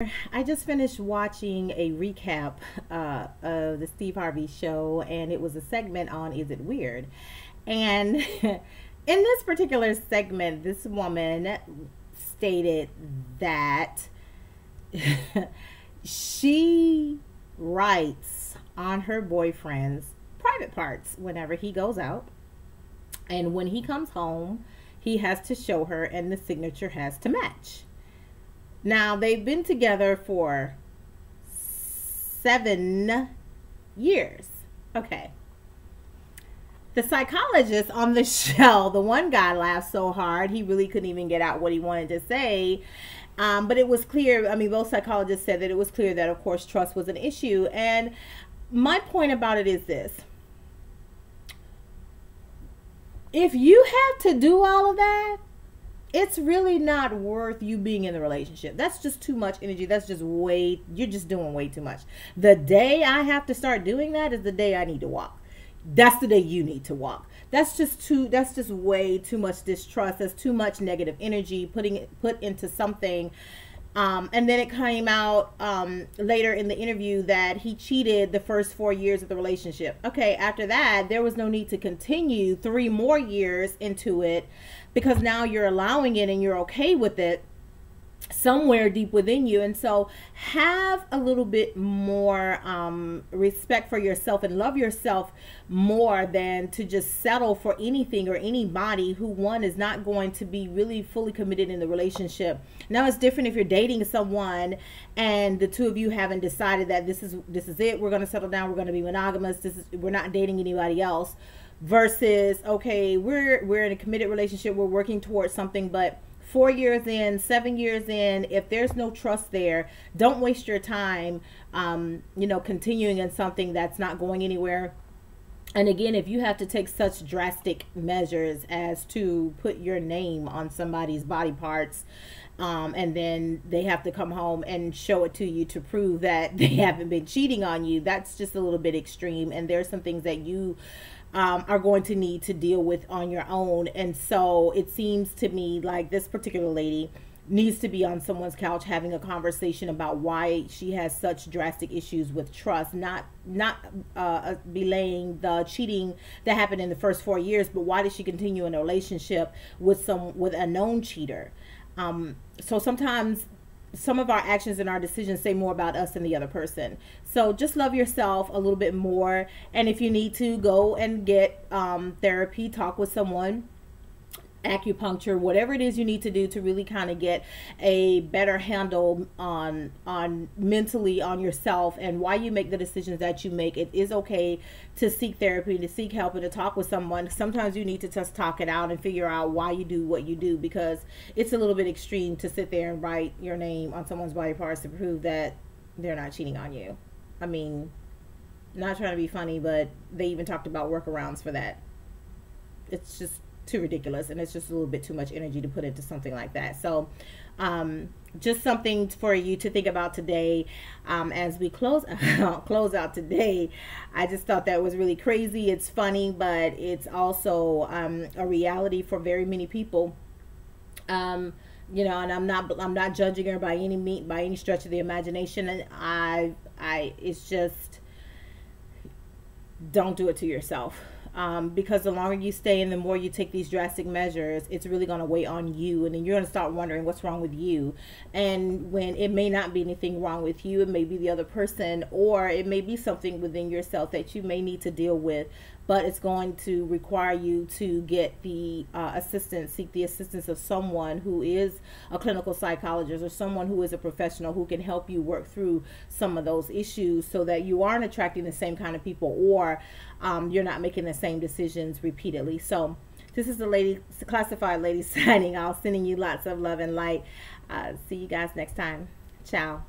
I just finished watching a recap of the Steve Harvey show, and it was a segment on Is It Weird? And in this particular segment, this woman stated that she writes on her boyfriend's private parts whenever he goes out. And when he comes home, he has to show her, and the signature has to match. Now, they've been together for 7 years. Okay. The psychologist on the show, the one guy laughed so hard, he really couldn't even get out what he wanted to say. But it was clear, I mean, both psychologists said that it was clear that, of course, trust was an issue. And my point about it is this. If you have to do all of that, it's really not worth you being in the relationship. That's just too much energy. That's just you're just doing way too much. The day I have to start doing that is the day I need to walk. That's the day you need to walk. That's just way too much distrust. That's too much negative energy put into something. And then it came out later in the interview that he cheated the first 4 years of the relationship. Okay, after that, there was no need to continue 3 more years into it, because now you're allowing it and you're okay with it somewhere deep within you. And so have a little bit more respect for yourself and love yourself more than to just settle for anything or anybody who, one, is not going to be really fully committed in the relationship. Now, it's different if you're dating someone and the two of you haven't decided that this is it, we're going to settle down, we're going to be monogamous, we're not dating anybody else, versus, okay, we're in a committed relationship, we're working towards something, but 4 years in, 7 years in, if there's no trust there, don't waste your time, continuing in something that's not going anywhere. And again, if you have to take such drastic measures as to put your name on somebody's body parts, and then they have to come home and show it to you to prove that they haven't been cheating on you, that's just a little bit extreme. And there's some things that you are going to need to deal with on your own. And so it seems to me like this particular lady needs to be on someone's couch having a conversation about why she has such drastic issues with trust, not belaying the cheating that happened in the first 4 years, but why did she continue in a relationship with a known cheater? So sometimes some of our actions and our decisions say more about us than the other person. So just love yourself a little bit more. And if you need to, go and get therapy, talk with someone, acupuncture, whatever it is you need to do to really kind of get a better handle on mentally on yourself and why you make the decisions that you make. It is okay to seek therapy, to seek help, and to talk with someone. Sometimes you need to just talk it out and figure out why you do what you do, because it's a little bit extreme to sit there and write your name on someone's body parts to prove that they're not cheating on you. I mean, not trying to be funny, but they even talked about workarounds for that. It's just too ridiculous, and it's just a little bit too much energy to put into something like that. So just something for you to think about today as we close out today. I just thought that was really crazy. It's funny, but it's also a reality for very many people. And I'm not judging her by any stretch of the imagination. And it's just, don't do it to yourself. Because the longer you stay and the more you take these drastic measures, it's really going to weigh on you, and then you're going to start wondering what's wrong with you. And when it may not be anything wrong with you, it may be the other person, or it may be something within yourself that you may need to deal with, but it's going to require you to get the seek the assistance of someone who is a clinical psychologist or someone who is a professional who can help you work through some of those issues so that you aren't attracting the same kind of people, or you're not making the same decisions repeatedly. So this is the classified lady signing off, sending you lots of love and light. See you guys next time. Ciao.